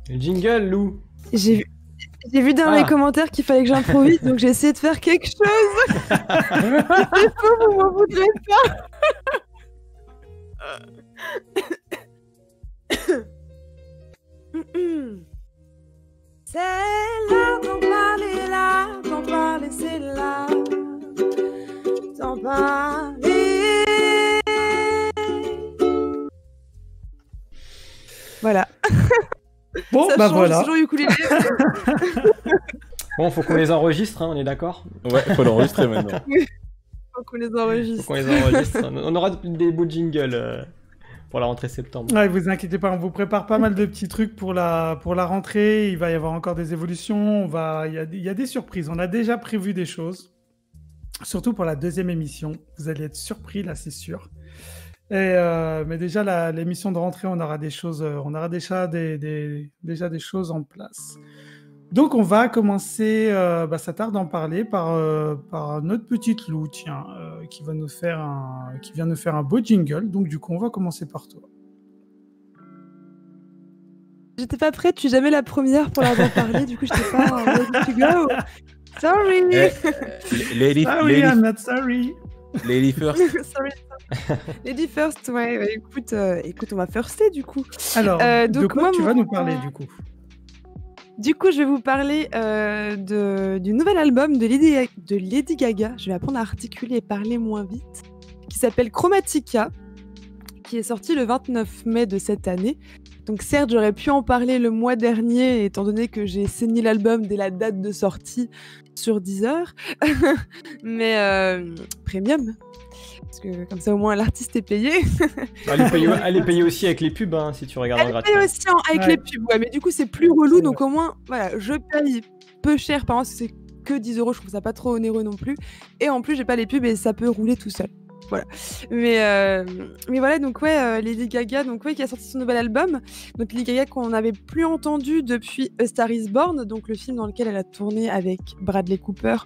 Jingle, Lou. J'ai vu, j'ai vu dans les commentaires qu'il fallait que j'improvise, donc j'ai essayé de faire quelque chose. Si c'est faux, vous m'en voudrez pas. C'est là d'en parler, là d'en parler, c'est là d'en parler. Voilà. Bon, Ça bah change, voilà. c'est toujours ukulélé. Bon, faut qu'on les enregistre, hein, on est d'accord? Ouais, faut l'enregistrer maintenant. Faut qu'on les enregistre. Faut qu'on les enregistre. On aura des beaux jingles pour la rentrée septembre. Ouais, vous inquiétez pas, on vous prépare pas mal de petits trucs pour la rentrée. Il va y avoir encore des évolutions. Il y a des surprises. On a déjà prévu des choses. Surtout pour la deuxième émission. Vous allez être surpris, là, c'est sûr. Mais déjà, l'émission de rentrée, on aura des choses, on aura déjà déjà des choses en place. Donc, on va commencer, ça tarde d'en parler, par notre petite Lou, tiens, qui vient nous faire un beau jingle. Donc, du coup, on va commencer par toi. J'étais pas prête, je suis jamais la première pour leur en parler, du coup, j'étais pas ready to go. Sorry. I'm not sorry. Lady first. Sorry. Lady first, ouais. Écoute, on va firster, du coup. Alors, de donc quoi moi, tu vas nous parler, du coup? Du coup, je vais vous parler du nouvel album de Lady Gaga. Je vais apprendre à articuler et parler moins vite. Qui s'appelle Chromatica, qui est sorti le 29 mai de cette année. Donc certes, j'aurais pu en parler le mois dernier, étant donné que j'ai saigné l'album dès la date de sortie sur Deezer. Mais premium. Parce que comme ça, au moins, l'artiste est payé. Elle est payée aussi avec les pubs, hein, si tu regardes en gratuit. Elle est payée aussi avec les pubs, ouais, mais du coup, c'est plus relou. Donc au moins, voilà, je paye peu cher par an, parce que c'est que 10 €, je trouve ça pas trop onéreux non plus. Et en plus, j'ai pas les pubs et ça peut rouler tout seul. Voilà. Mais voilà, donc Lady Gaga, qui a sorti son nouvel album. Donc Lady Gaga qu'on n'avait plus entendu depuis A Star Is Born, donc le film dans lequel elle a tourné avec Bradley Cooper,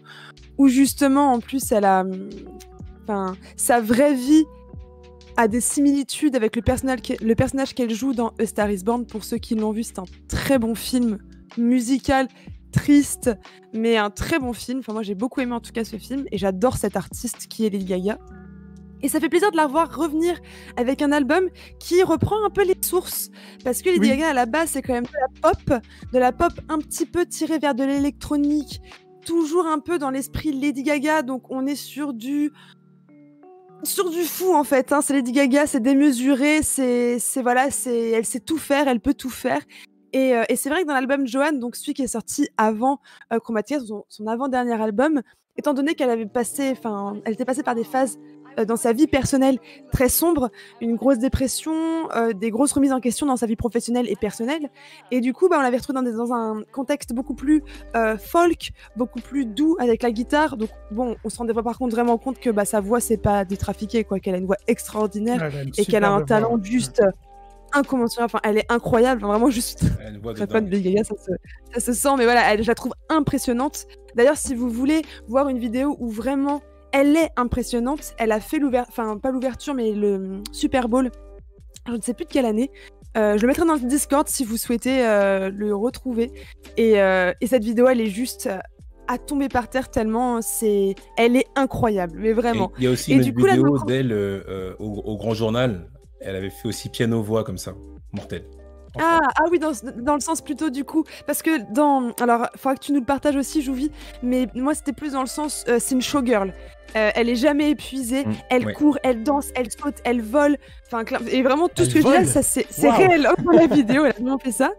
où justement, en plus, elle a... sa vraie vie a des similitudes avec le personnage qu'elle joue dans A Star Is Born. Pour ceux qui l'ont vu, c'est un très bon film musical, triste, mais un très bon film. Enfin, moi, j'ai beaucoup aimé en tout cas ce film, et j'adore cette artiste qui est Lady Gaga. Et ça fait plaisir de la voir revenir avec un album qui reprend un peu les sources. Parce que Lady Gaga, à la base, c'est quand même de la pop un petit peu tirée vers de l'électronique, toujours un peu dans l'esprit Lady Gaga. Donc, on est sur du fou, en fait. Hein. C'est Lady Gaga, c'est démesuré, elle sait tout faire, elle peut tout faire. Et c'est vrai que dans l'album Joanne, donc celui qui est sorti avant Chromatica, son avant-dernier album, étant donné qu'elle était passée par des phases dans sa vie personnelle très sombre, une grosse dépression, des grosses remises en question dans sa vie professionnelle et personnelle, et du coup on l'avait retrouvée dans un contexte beaucoup plus folk, beaucoup plus doux avec la guitare. Donc bon, on se rendait par contre vraiment compte que sa voix c'est pas détrafiquée, quoi, qu'elle a une voix extraordinaire et qu'elle a un talent juste incommensurable. Enfin, elle est incroyable, vraiment juste très fan de Lady Gaga, ça se sent, mais voilà, je la trouve impressionnante. D'ailleurs, si vous voulez voir une vidéo où vraiment elle est impressionnante, elle a fait pas l'ouverture, mais le Super Bowl, je ne sais plus de quelle année. Je le mettrai dans le Discord si vous souhaitez le retrouver. Et cette vidéo, elle est juste à tomber par terre tellement elle est incroyable, mais vraiment. Il y a aussi une vidéo d'elle au Grand Journal. Elle avait fait aussi piano-voix comme ça, mortel. Ah oui, dans le sens plutôt du coup, parce que alors, il faudra que tu nous le partages aussi, Jouvi, mais moi c'était plus dans le sens, c'est une showgirl. Elle est jamais épuisée, elle court, elle danse, elle saute, elle vole, et vraiment tout ce que je dis là, ça c'est réel dans la vidéo, elle a vraiment fait ça.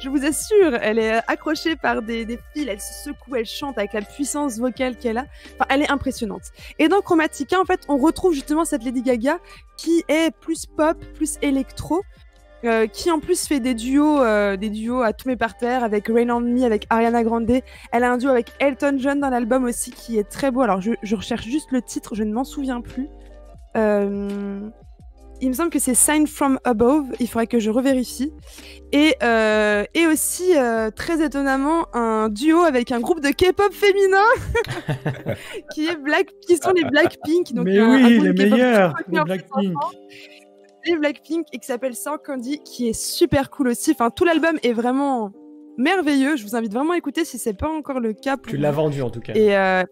Je vous assure, elle est accrochée par des fils, elle se secoue, elle chante avec la puissance vocale qu'elle a. Enfin, elle est impressionnante. Et dans Chromatica, en fait, on retrouve justement cette Lady Gaga qui est plus pop, plus électro, qui en plus fait des duos à tomber par terre avec Rain on Me, avec Ariana Grande. Elle a un duo avec Elton John dans l'album aussi qui est très beau. Alors je recherche juste le titre, je ne m'en souviens plus. Il me semble que c'est Sign from Above, il faudrait que je revérifie. Et aussi, très étonnamment, un duo avec un groupe de K-pop féminin qui sont les Blackpink. Donc mais oui, les meilleurs, les Blackpink. les Blackpink et qui s'appelle Sans Candy, qui est super cool aussi. Enfin, tout l'album est vraiment merveilleux. Je vous invite vraiment à écouter si c'est pas encore le cas. Tu l'as vendu en tout cas. Et ouais,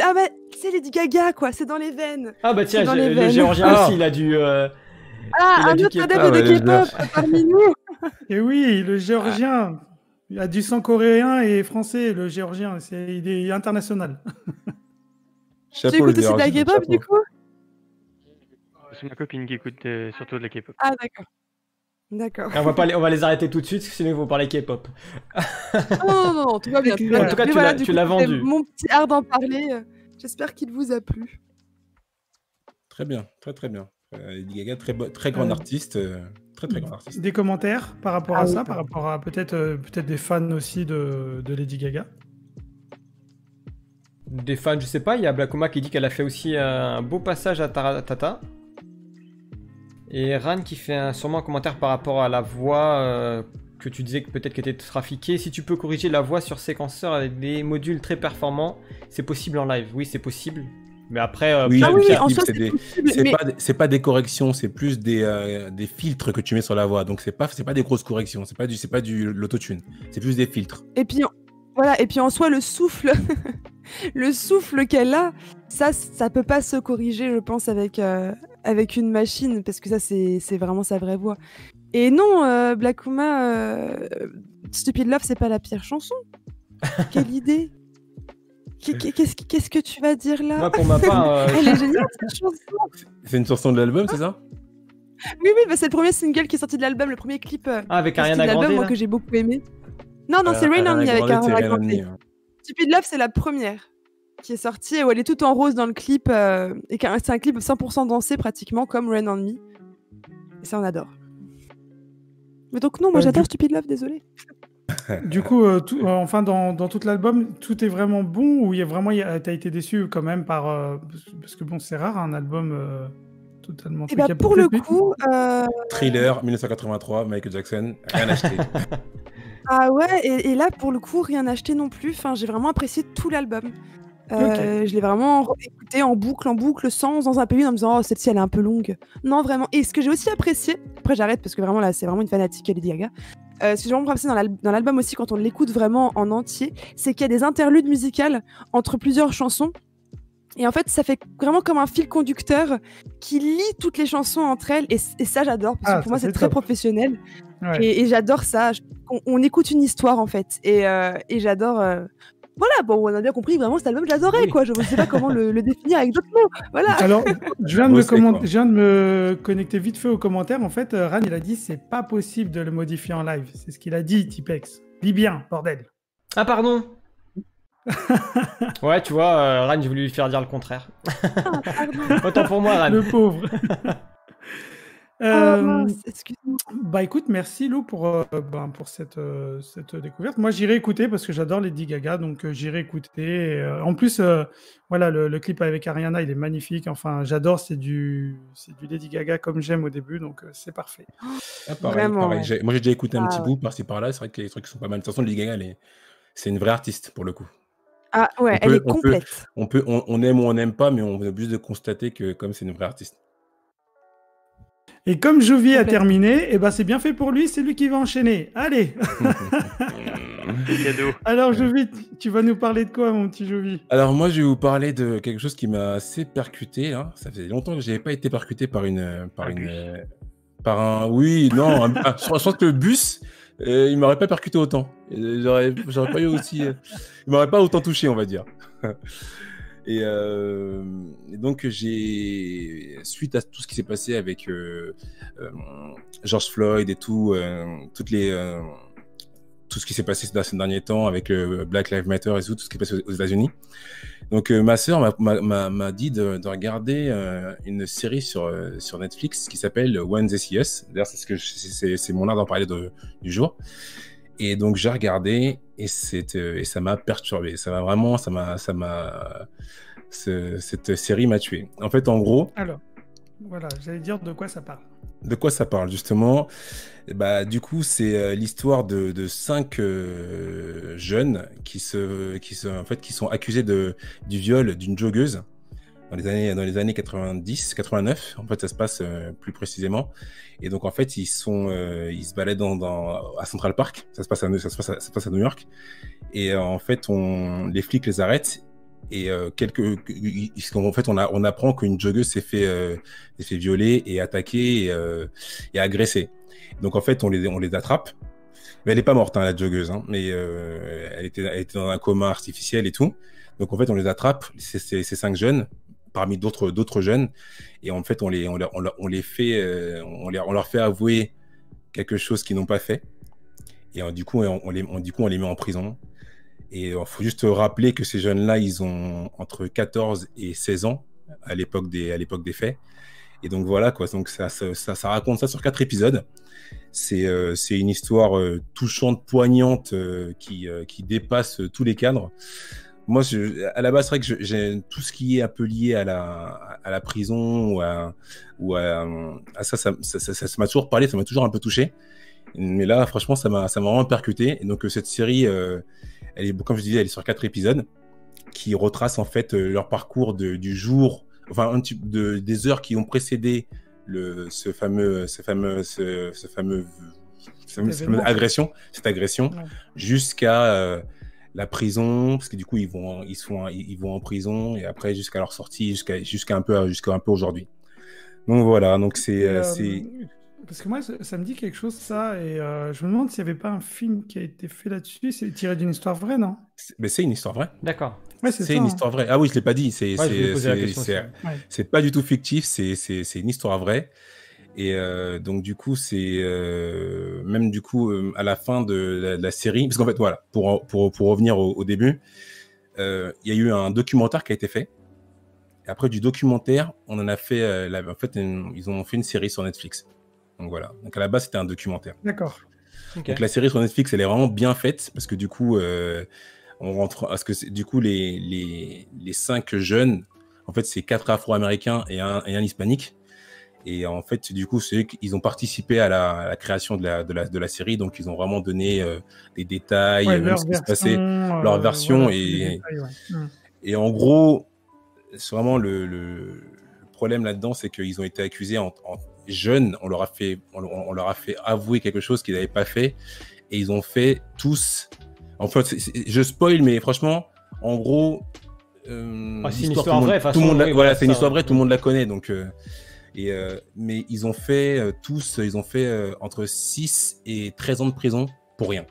ah bah, c'est Lady Gaga, quoi. C'est dans les veines. Ah bah tiens, dans les le veines. géorgien aussi, il a du... Ah, un du autre K-pop. adepte de ouais, K-pop parmi nous. Et oui, le géorgien. Il a du sang coréen et français, le géorgien. Il est international. Tu Chapeau, écoutes le aussi de la Géorgien, K-pop, chapeau. du coup? C'est ma copine qui écoute surtout de la K-pop. Ah, d'accord. D'accord. On va les arrêter tout de suite, sinon ils vont parler K-pop. Non, tout va bien. tout va En bien. tout cas, Mais tu voilà, l'as- du tu coup, l'as c'était vendu. mon petit art d'en parler. J'espère qu'il vous a plu. Très bien, très bien. Lady Gaga, très grand artiste. Très grand artiste. Des commentaires par rapport Ah à oui, ça, pardon. par rapport à peut-être des fans aussi de Lady Gaga. Des fans, je sais pas, il y a Blackuma qui dit qu'elle a fait aussi un beau passage à Taratata. Et Ran qui fait sûrement un commentaire par rapport à la voix que tu disais que peut-être qu'elle était trafiquée. Si tu peux corriger la voix sur séquenceur avec des modules très performants, c'est possible en live. Oui, c'est possible. Mais après, Oui, Ah oui, Pierre, en soi, c'est c'est possible. c'est Mais pas, pas des corrections, c'est plus des filtres que tu mets sur la voix. Donc c'est pas des grosses corrections, c'est pas du l'autotune, c'est plus des filtres. Et puis, voilà, et puis en soi, le souffle, le souffle qu'elle a, ça peut pas se corriger, je pense, avec une machine, parce que ça, c'est vraiment sa vraie voix. Et non, Blackuma, Stupid Love, c'est pas la pire chanson. Quelle idée. Qu'est-ce que tu vas dire là? moi pour ma part, Elle est géniale, cette chanson. C'est une chanson de l'album, c'est ça? Oui, bah, c'est le premier single qui est sorti de l'album, le premier clip avec sorti de Ariana l'album, Grande, moi, là. que j'ai beaucoup aimé. Non, c'est Rain on Me avec Grande, c'est Ariana Rain on Grande. Me, hein. Stupid Love, c'est la première qui est sortie, où elle est toute en rose dans le clip, et c'est un clip 100% dansé pratiquement, comme Rain on Me. Et ça, on adore. Mais donc non, moi j'adore Stupid Love, désolé. Du coup, enfin, dans tout l'album, tout est vraiment bon ou t'as été déçu quand même parce que bon, c'est rare un album totalement. Et bah pour le coup, Thriller, 1983, Michael Jackson, rien acheté. ah ouais, et là pour le coup, rien acheté non plus. Enfin, j'ai vraiment apprécié tout l'album. Je l'ai vraiment écouté en boucle, sans dans un pays en me disant oh celle-ci elle est un peu longue. Non vraiment. Et ce que j'ai aussi apprécié, après j'arrête parce que vraiment là c'est vraiment une fanatique Lady Gaga. Ce que j'ai vraiment apprécié dans l'album aussi quand on l'écoute vraiment en entier, c'est qu'il y a des interludes musicales entre plusieurs chansons. Et en fait, ça fait vraiment comme un fil conducteur qui lie toutes les chansons entre elles. Et ça, j'adore. Parce que pour moi, c'est très professionnel. Ouais. Et j'adore ça. On écoute une histoire, en fait. Et j'adore... Voilà, bon, on a bien compris, vraiment, cet album, je l'adorais, Oui. quoi. Je ne sais pas comment le définir avec d'autres mots. Voilà. Alors, je viens Bossé, quoi. de me connecter vite fait aux commentaires. En fait, Ran, il a dit c'est pas possible de le modifier en live. C'est ce qu'il a dit, Tipex. Lis bien, bordel. Ah pardon. Ouais, tu vois, Ran, j'ai voulu lui faire dire le contraire. Ah, pardon. Autant pour moi, Ran. Le pauvre. Ah, mince, excuse-moi. Bah écoute, merci Lou pour cette découverte. Moi j'irai écouter parce que j'adore Lady Gaga, donc j'irai écouter. En plus, voilà, le clip avec Ariana, il est magnifique. Enfin, j'adore, c'est du Lady Gaga comme j'aime au début, donc c'est parfait. Ah, pareil, Vraiment, pareil. ouais. Moi j'ai déjà écouté un Ah, petit ouais. bout par-ci par-là, c'est vrai que les trucs sont pas mal. De toute façon, Lady Gaga, c'est une vraie artiste pour le coup. Ah ouais, On elle peut- est on peut- complète. On aime ou on n'aime pas, mais on est obligé de constater que comme c'est une vraie artiste. Et comme Jovi a Complètement. terminé, et ben c'est bien fait pour lui, c'est lui qui va enchaîner. Allez. C'est cadeau. Alors Jovi, tu vas nous parler de quoi, mon petit Jovi? Alors moi, je vais vous parler de quelque chose qui m'a assez percuté. Là. Ça faisait longtemps que je n'avais pas été percuté par oui, non, je pense que le bus, il m'aurait pas percuté autant. J'aurais pas eu aussi, il m'aurait pas autant touché, on va dire. Et donc suite à tout ce qui s'est passé avec George Floyd et tout, tout ce qui s'est passé ces derniers temps avec Black Lives Matter et tout ce qui est passé aux États-Unis. Donc ma sœur m'a dit de regarder une série sur Netflix qui s'appelle When They See Us. D'ailleurs, c'est mon art d'en parler du jour. Et donc j'ai regardé et ça m'a perturbé. Cette série m'a tué. En fait, en gros. Alors, voilà, j'allais dire de quoi ça parle. De quoi ça parle justement? Du coup, c'est l'histoire de 5 jeunes qui sont accusés du viol d'une joggeuse dans les années 90, 89. En fait, ça se passe plus précisément. Et donc, en fait, ils se baladent à Central Park. Ça se passe à New York. Et en fait, les flics les arrêtent. Et en fait, on apprend qu'une joggeuse s'est fait violer et attaquer et agresser. Donc, en fait, on les attrape. Mais elle n'est pas morte, hein, la joggeuse, hein, mais elle était dans un coma artificiel et tout. Donc, en fait, on les attrape, ces 5 jeunes, parmi d'autres jeunes. Et en fait, on leur fait avouer quelque chose qu'ils n'ont pas fait. Et du coup, on les met en prison. Et il faut juste rappeler que ces jeunes-là, ils ont entre 14 et 16 ans à l'époque des faits. Et donc voilà, quoi. Donc ça raconte ça sur 4 épisodes. C'est une histoire touchante, poignante, qui dépasse tous les cadres. Moi, à la base, c'est vrai que j'ai tout ce qui est un peu lié à la prison ou à ça m'a toujours parlé, ça m'a toujours un peu touché. Mais là, franchement, ça m'a vraiment percuté. Et donc cette série, comme je disais, elle est sur 4 épisodes qui retracent en fait leur parcours du jour, enfin des heures qui ont précédé cette agression, Ouais. jusqu'à la prison, parce que du coup ils vont en prison et après jusqu'à leur sortie, jusqu'à un peu aujourd'hui. Donc voilà, donc c'est Parce que moi, ça me dit quelque chose, ça, et je me demande s'il n'y avait pas un film qui a été fait là-dessus. C'est tiré d'une histoire vraie, non? mais c'est une histoire vraie. D'accord. Ouais, c'est ça. C'est une histoire vraie. Ah oui, je l'ai pas dit. Ouais, je voulais poser la question aussi, ouais. Ouais. C'est pas du tout fictif. C'est une histoire vraie. Et donc du coup, c'est même du coup à la fin de la série, parce qu'en fait voilà, pour revenir au début, il y a eu un documentaire qui a été fait. Et après du documentaire, on en a fait, en fait, ils ont fait une série sur Netflix. Donc voilà. Donc à la base, c'était un documentaire. D'accord. Ok. Donc la série sur Netflix, elle est vraiment bien faite parce que du coup, on rentre, parce que du coup les 5 jeunes, en fait, c'est 4 Afro-Américains et un hispanique. Et en fait, du coup, ils ont participé à la création de la série, donc ils ont vraiment donné des détails, Ouais, même leur ce qui se passait, version, leur version. voilà, tous les détails, ouais. Et en gros, c'est vraiment le problème là-dedans, c'est qu'ils ont été accusés en jeunes, on leur a fait avouer quelque chose qu'ils n'avaient pas fait, et ils ont fait tous. En fait, je spoil, mais franchement, en gros, c'est une histoire vraie. Tout le monde, oui, voilà, c'est une histoire ouais. vraie, tout le monde la connaît, donc. Mais ils ont fait tous, entre 6 et 13 ans de prison pour rien.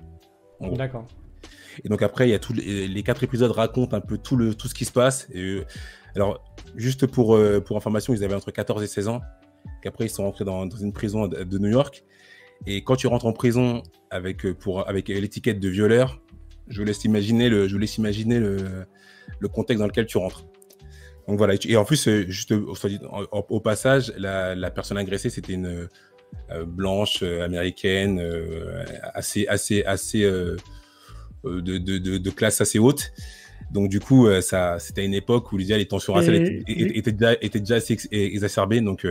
En gros. D'accord. Et donc après, il y a les 4 épisodes racontent un peu tout ce qui se passe. Alors, juste pour information, ils avaient entre 14 et 16 ans. Qu'après, ils sont rentrés dans une prison de New York. Et quand tu rentres en prison avec l'étiquette de violeur, je vous laisse imaginer le contexte dans lequel tu rentres. Donc voilà. Et en plus, juste au passage, la personne agressée, c'était une blanche américaine, assez de classe assez haute. Donc du coup, c'était une époque où les tensions raciales étaient déjà assez exacerbées. Donc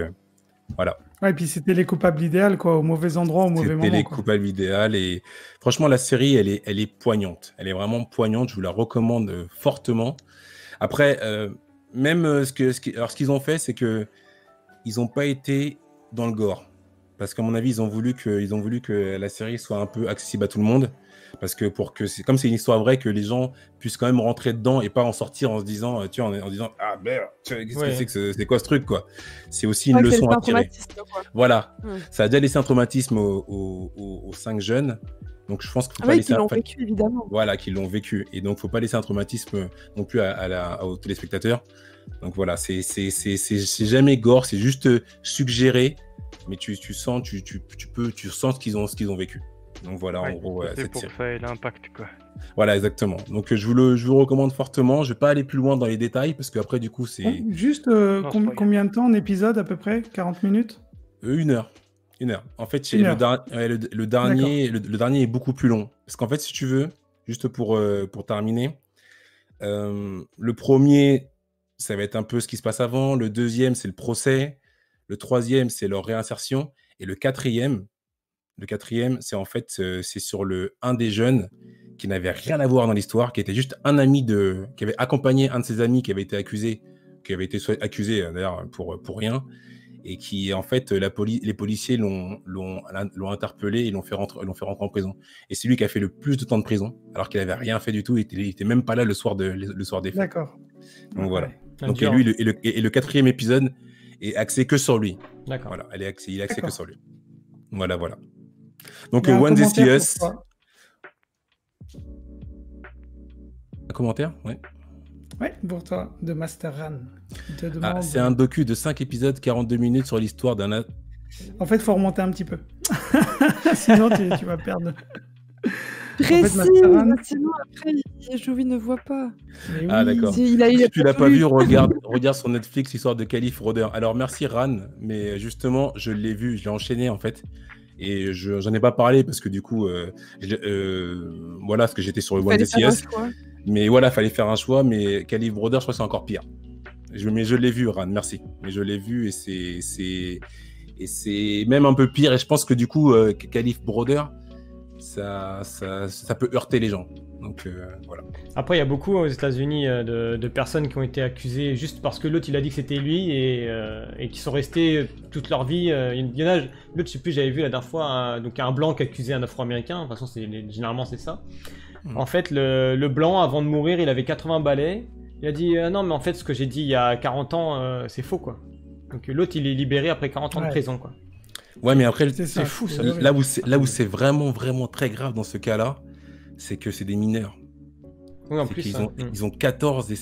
voilà. Ouais, et puis c'était les coupables idéales, quoi, au mauvais endroit, au mauvais moment. C'était les quoi. coupables idéales. Et franchement, la série, elle est poignante. Elle est vraiment poignante. Je vous la recommande fortement. Après, même alors ce qu'ils ont fait, c'est que ils n'ont pas été dans le gore. Parce qu'à mon avis, ils ont voulu que la série soit un peu accessible à tout le monde. Parce que comme c'est une histoire vraie, que les gens puissent quand même rentrer dedans et pas en sortir en se disant, tu vois, en disant, ah merde, qu'est-ce que c'est que c'est quoi ce truc, quoi. C'est aussi une leçon à tirer. Voilà. Ça a déjà laissé un traumatisme aux 5 jeunes. Donc je pense qu'il faut pas laisser. Qu'ils l'ont vécu, évidemment. Voilà, qu'ils l'ont vécu. Et donc, faut pas laisser un traumatisme non plus aux téléspectateurs. Donc voilà, c'est jamais gore, c'est juste suggéré, mais tu sens ce qu'ils ont vécu. Donc voilà, en gros, c'est pour ça et l'impact, quoi. Voilà, exactement. Donc je vous le recommande fortement. Je vais pas aller plus loin dans les détails parce qu'après, du coup, c'est. Juste combien de temps en épisode à peu près? 40 minutes? 1 heure. 1 heure. En fait, le dernier est beaucoup plus long. Parce qu'en fait, si tu veux, juste pour terminer, le premier, ça va être un peu ce qui se passe avant. Le deuxième, c'est le procès. Le troisième, c'est leur réinsertion. Et le quatrième, c'est en fait c'est sur un des jeunes qui n'avait rien à voir dans l'histoire, qui était juste un ami qui avait accompagné un de ses amis qui avait été accusé qui avait été accusé d'ailleurs pour rien, et qui en fait les policiers l'ont interpellé, ils l'ont fait rentrer en prison. Et c'est lui qui a fait le plus de temps de prison, alors qu'il avait rien fait du tout, il était même pas là le soir des faits. D'accord. Donc voilà. Ouais. Donc et lui et le 4e épisode est axé que sur lui. D'accord. Voilà, il est axé que sur lui. Voilà. Donc Il y a un One This commentaire Us. pour toi. Un commentaire, ouais. Ouais, pour toi, de Master Ran. Il te demande... C'est un docu de 5 épisodes, 42 minutes sur l'histoire d'un... En fait, il faut remonter un petit peu. Sinon, tu vas perdre. Précis, Master Ran- sinon après, Jovi ne voit pas. Mais Ah, d'accord. Si Si tu l'as pas vu, regarde sur Netflix l'histoire de Caliph Broder. Alors merci Ran, mais justement, je l'ai vu, je l'ai enchaîné en fait. Et j'en ai pas parlé parce que du coup, voilà, parce que j'étais sur le One This Us. Mais voilà, fallait faire un choix. Mais Caliph Broder, je crois que c'est encore pire. Mais je l'ai vu, Ran, merci. Mais je l'ai vu et c'est même un peu pire. Et je pense que du coup, Caliph Broder, ça peut heurter les gens. Donc voilà. Après, il y a beaucoup aux États-Unis de personnes qui ont été accusées juste parce que l'autre il a dit que c'était lui et qui sont restés toute leur vie. Il y en a, l'autre, je sais plus, j'avais vu la dernière fois, donc un blanc qui accusait un Afro-Américain. De toute façon, généralement c'est ça. En fait, le blanc, avant de mourir, il avait 80 balais. Il a dit non, mais en fait, ce que j'ai dit il y a 40 ans, c'est faux quoi. Donc l'autre, il est libéré après 40 ans de prison quoi. Ouais, mais après, c'est fou ça. Là où c'est vraiment, vraiment très grave dans ce cas-là, c'est que c'est des mineurs. Oui, en plus, ils ont 14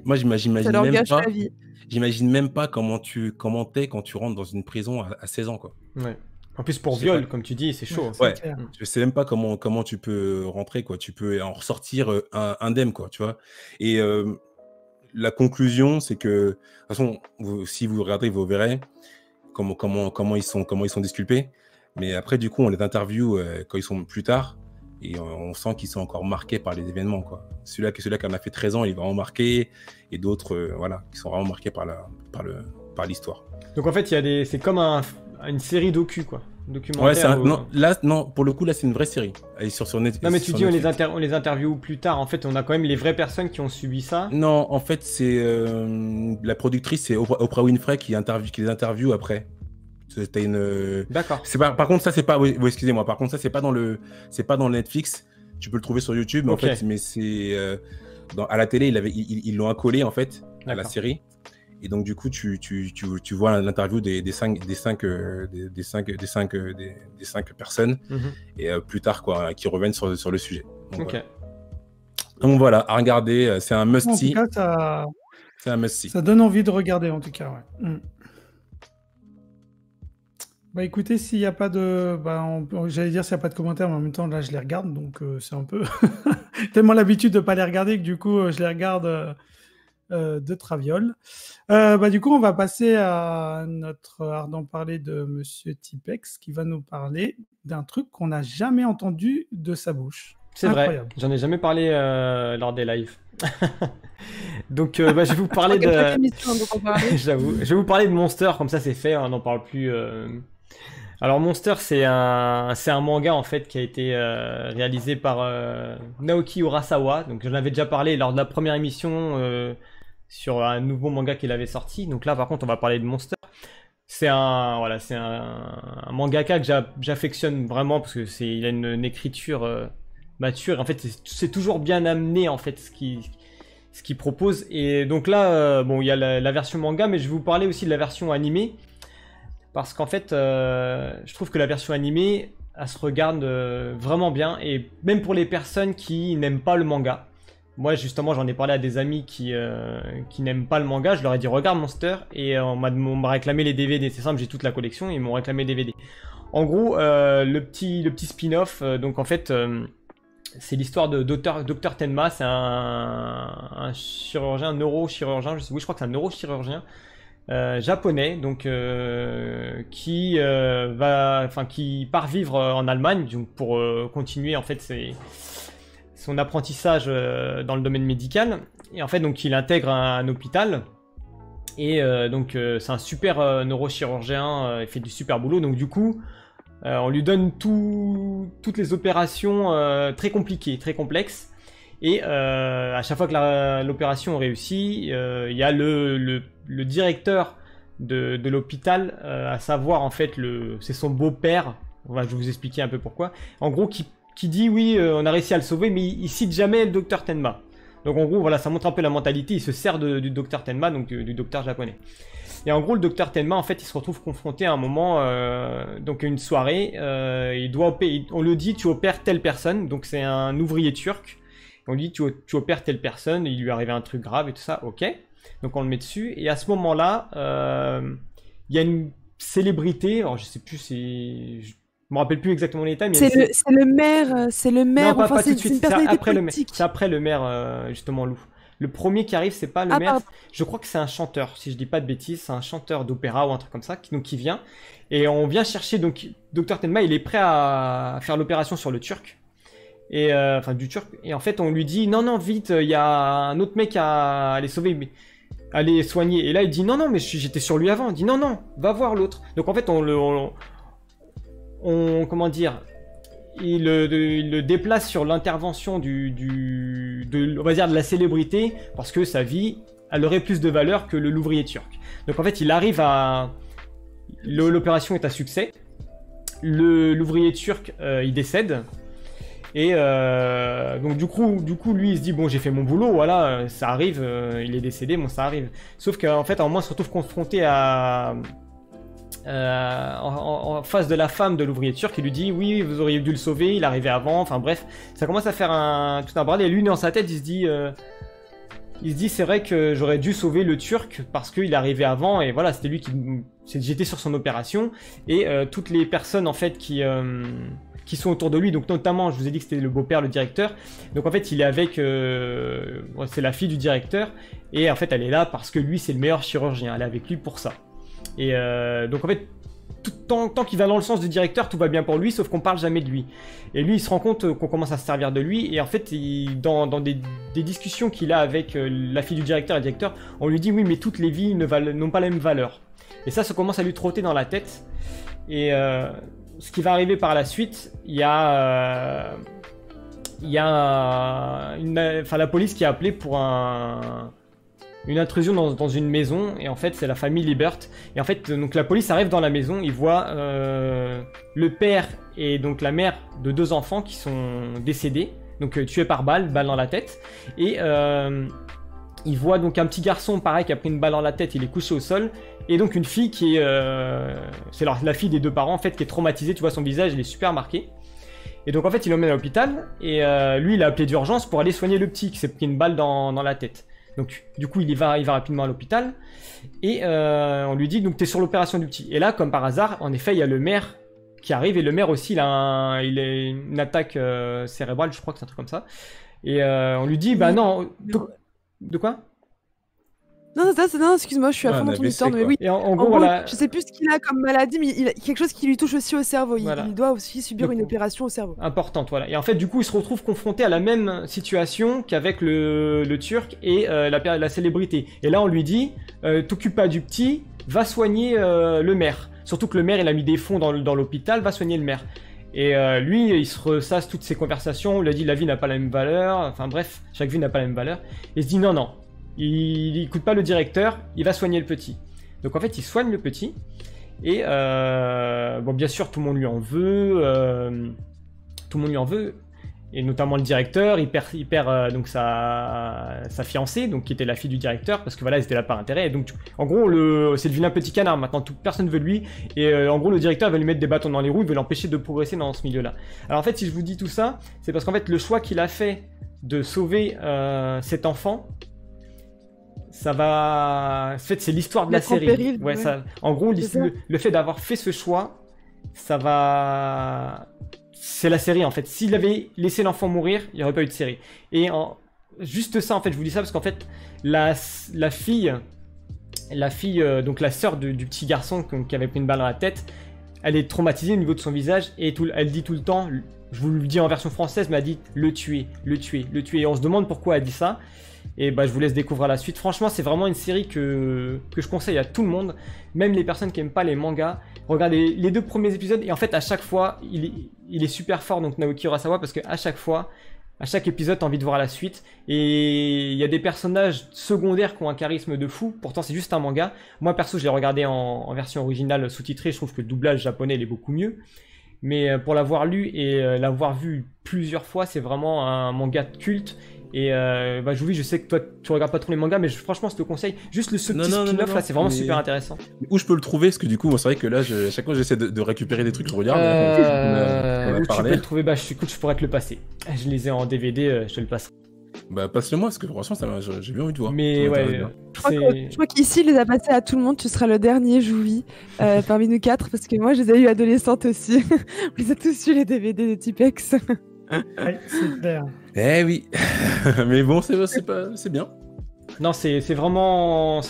moi, j'imagine Ça leur même gâche pas. la vie. J'imagine même pas comment t'es quand tu rentres dans une prison à 16 ans, quoi. Ouais. En plus, pour Je sais viol, pas. comme tu dis, c'est chaud. Ouais. clair. Je sais même pas comment tu peux rentrer, quoi. Tu peux en ressortir indemne, quoi, tu vois. Et la conclusion, c'est que, de toute façon, si vous regardez, vous verrez comment ils sont disculpés. Mais après, du coup, on les interviewe quand ils sont plus tard. Et on sent qu'ils sont encore marqués par les événements, quoi. Celui-là qui en a fait 13 ans, il est vraiment marqué. Et d'autres, voilà, qui sont vraiment marqués par l'histoire. Donc en fait, c'est comme une série docu, quoi. Documentaire. Ouais, non, pour le coup, là, c'est une vraie série. Elle est sur Netflix. Non, mais tu dis, on les interviewe plus tard. En fait, on a quand même les vraies personnes qui ont subi ça. Non, en fait, c'est la productrice, c'est Oprah Winfrey qui les interviewe après. T'as une. D'accord. Par contre, ça, c'est pas. Oui, excusez-moi. Par contre, ça, c'est pas dans le Netflix. Tu peux le trouver sur YouTube, mais Ok. en fait, c'est à la télé, ils l'ont accolé en fait à la D'accord. série. Et donc du coup, tu vois l'interview des cinq personnes Mhm. et plus tard quoi, qui reviennent sur le sujet. Donc, Ok. voilà. Donc voilà, à regarder, c'est un En must-see. tout cas, C'est un must-see. ça donne envie de regarder, en tout cas. Ouais. Bah écoutez, s'il n'y a pas de... j'allais dire s'il n'y a pas de commentaires, mais en même temps, là, je les regarde, donc c'est un peu... tellement l'habitude de ne pas les regarder que du coup, je les regarde de traviole. Du coup, on va passer à notre ardent parler de Monsieur Tipex, qui va nous parler d'un truc qu'on n'a jamais entendu de sa bouche. C'est vrai. Incroyable. J'en ai jamais parlé lors des lives. Donc, je vais vous parler Quelle de. émission dont on parlait. J'avoue. Je vais vous parler de Monster, comme ça c'est fait, on n'en parle plus. Alors Monster, c'est un manga en fait qui a été réalisé par Naoki Urasawa. Donc j'en avais déjà parlé lors de la première émission sur un nouveau manga qu'il avait sorti. Donc là par contre on va parler de Monster. C'est un mangaka que j'affectionne vraiment parce que il a une écriture mature. En fait c'est toujours bien amené en fait ce qu'il propose. Et donc là bon il y a la version manga, mais je vais vous parler aussi de la version animée. Parce qu'en fait, je trouve que la version animée, elle se regarde vraiment bien. Et même pour les personnes qui n'aiment pas le manga. Moi, justement, j'en ai parlé à des amis qui n'aiment pas le manga. Je leur ai dit, regarde Monster. Et on m'a réclamé les DVD. C'est simple, j'ai toute la collection. Ils m'ont réclamé les DVD. En gros, le petit spin-off, donc en fait, c'est l'histoire de Dr Tenma. C'est un chirurgien, un neurochirurgien. Je crois que c'est un neurochirurgien. Japonais, donc qui part vivre en Allemagne donc, pour continuer en fait son apprentissage dans le domaine médical. Et en fait, donc il intègre un hôpital. Et donc c'est un super neurochirurgien, il fait du super boulot. Donc du coup, on lui donne toutes les opérations très compliquées, très complexes. Et à chaque fois que l'opération réussit, il y a le directeur de l'hôpital, à savoir en fait c'est son beau-père. Je vais vous expliquer un peu pourquoi. En gros, qui dit oui, on a réussi à le sauver, mais il cite jamais le docteur Tenma. Donc en gros, voilà, ça montre un peu la mentalité. Il se sert du docteur Tenma, donc du docteur japonais. Et en gros, le docteur Tenma, en fait, il se retrouve confronté à un moment, donc à une soirée. On lui dit, tu opères telle personne. Donc c'est un ouvrier turc. On lui dit, tu opères telle personne. Il lui est arrivé un truc grave et tout ça. Ok. Donc on le met dessus. Et à ce moment-là, il y a une célébrité. Alors je sais plus si... Je me rappelle plus exactement les détails. C'est le maire. C'est le maire. Non, enfin, pas tout de suite. C'est après le maire. C'est après le maire, justement, Lou. Le premier qui arrive, c'est pas le maire. Pardon. Je crois que c'est un chanteur, si je dis pas de bêtises. C'est un chanteur d'opéra ou un truc comme ça, qui vient. Et on vient chercher, donc, Dr Tenma, il est prêt à faire l'opération sur le turc. Et, enfin, du turc. Et en fait, on lui dit, non, vite, il y a un autre mec à aller sauver, à aller soigner. Et là, il dit, non, mais j'étais sur lui avant. Il dit, non, va voir l'autre. Donc, en fait, comment dire, il le déplace sur l'intervention on va dire de la célébrité, parce que sa vie, elle aurait plus de valeur que l'ouvrier turc. Donc en fait, il arrive à... L'opération est un succès. L'ouvrier turc, il décède. Et donc du coup, lui, il se dit, bon, j'ai fait mon boulot, voilà, ça arrive, il est décédé, bon, ça arrive. Sauf qu'en fait, à un moment, il se retrouve confronté en face de la femme de l'ouvrier turc qui lui dit oui, vous auriez dû le sauver, il arrivait avant, enfin bref, ça commence à faire tout un bordel. Et lui, dans sa tête, il se dit c'est vrai que j'aurais dû sauver le turc parce qu'il arrivait avant, et voilà, c'était lui j'étais sur son opération. Et toutes les personnes en fait qui sont autour de lui, donc notamment, je vous ai dit que c'était le beau-père, le directeur. Donc en fait, il est avec, c'est la fille du directeur, et en fait, elle est là parce que lui, c'est le meilleur chirurgien. Elle est avec lui pour ça. Et donc en fait, tant qu'il va dans le sens du directeur, tout va bien pour lui, sauf qu'on parle jamais de lui. Et lui, il se rend compte qu'on commence à se servir de lui, et en fait, dans des discussions qu'il a avec la fille du directeur et le directeur, on lui dit oui, mais toutes les vies n'ont pas la même valeur. Et ça commence à lui trotter dans la tête. Et ce qui va arriver par la suite, il y a la police qui a appelé pour une intrusion dans une maison, et en fait c'est la famille Liebert. Et en fait donc la police arrive dans la maison, ils voient le père et donc la mère de 2 enfants qui sont décédés, donc tués par balle dans la tête. Et ils voient donc un petit garçon pareil qui a pris une balle dans la tête, il est couché au sol. Et donc une fille qui est c'est la fille des 2 parents en fait, qui est traumatisée, tu vois son visage, il est super marqué. Et donc en fait il l'emmène à l'hôpital, et lui il a appelé d'urgence pour aller soigner le petit qui s'est pris une balle dans la tête. Donc du coup il va rapidement à l'hôpital, et on lui dit donc t'es sur l'opération du petit. Et là, comme par hasard, en effet il y a le maire qui arrive, et le maire aussi il a une attaque cérébrale, je crois que c'est un truc comme ça. Et on lui dit bah non, de quoi? Non, excuse-moi, je suis à fond dans ton histoire, mais oui. Et en gros, voilà. Je sais plus ce qu'il a comme maladie, mais il a quelque chose qui lui touche aussi au cerveau. Voilà. Il doit aussi subir une opération au cerveau. Importante, voilà. Et en fait, du coup, il se retrouve confronté à la même situation qu'avec le Turc et la célébrité. Et là, on lui dit, t'occupe pas du petit, va soigner le maire. Surtout que le maire, il a mis des fonds dans l'hôpital, va soigner le maire. Et lui, il se ressasse toutes ces conversations. Il a dit, la vie n'a pas la même valeur. Enfin bref, chaque vie n'a pas la même valeur. Et il se dit, non. Il écoute pas le directeur, il va soigner le petit. Donc en fait, il soigne le petit. Et bon, bien sûr, tout le monde lui en veut. Et notamment le directeur, il perd donc sa fiancée, donc qui était la fille du directeur, parce que voilà, ils étaient là par intérêt. Et donc, en gros, c'est le vilain petit canard. Maintenant, personne veut de lui. Et en gros, le directeur va lui mettre des bâtons dans les roues, il veut l'empêcher de progresser dans ce milieu-là. Alors en fait, si je vous dis tout ça, c'est parce qu'en fait, le choix qu'il a fait de sauver cet enfant, ça va... En fait, c'est l'histoire de la série. Péril, ouais. En gros, le fait d'avoir fait ce choix, ça va... C'est la série, en fait. S'il avait laissé l'enfant mourir, il n'y aurait pas eu de série. Et juste ça, en fait, je vous dis ça parce qu'en fait, la fille, donc la sœur du petit garçon qui avait pris une balle dans la tête, elle est traumatisée au niveau de son visage, et elle dit tout le temps, je vous le dis en version française, mais elle dit le tuer. Et on se demande pourquoi elle dit ça. Et bah, je vous laisse découvrir la suite. Franchement, c'est vraiment une série que je conseille à tout le monde, même les personnes qui n'aiment pas les mangas. Regardez les 2 premiers épisodes, et en fait, à chaque fois, il est super fort, donc Naoki Urasawa, parce qu'à chaque fois, À chaque épisode, t'as envie de voir la suite. Et il y a des personnages secondaires qui ont un charisme de fou. Pourtant, c'est juste un manga. Moi, perso, je l'ai regardé en version originale sous-titrée. Je trouve que le doublage japonais, il est beaucoup mieux. Mais pour l'avoir lu et l'avoir vu plusieurs fois, c'est vraiment un manga culte. Et Jouvi, je sais que toi, tu regardes pas trop les mangas, mais franchement, je te conseille. Juste ce petit spin-off là, c'est vraiment super intéressant. Où je peux le trouver? Parce que du coup, moi, c'est vrai que là, à chaque fois, j'essaie de récupérer des trucs, je regarde. Où tu peux le trouver? Écoute, je pourrais te le passer. Je les ai en DVD, je te le passerai. Bah, passe-le-moi, parce que franchement, j'ai bien envie de voir. Mais ouais, je crois qu'ici, il les a passés à tout le monde. Tu seras le dernier, Jouvi, parmi nous 4, parce que moi, je les ai eu adolescente aussi. On les a tous eu, les DVD de Tipex. Ouais, c'est clair. Eh oui. Mais bon, c'est bien. Non, c'est vraiment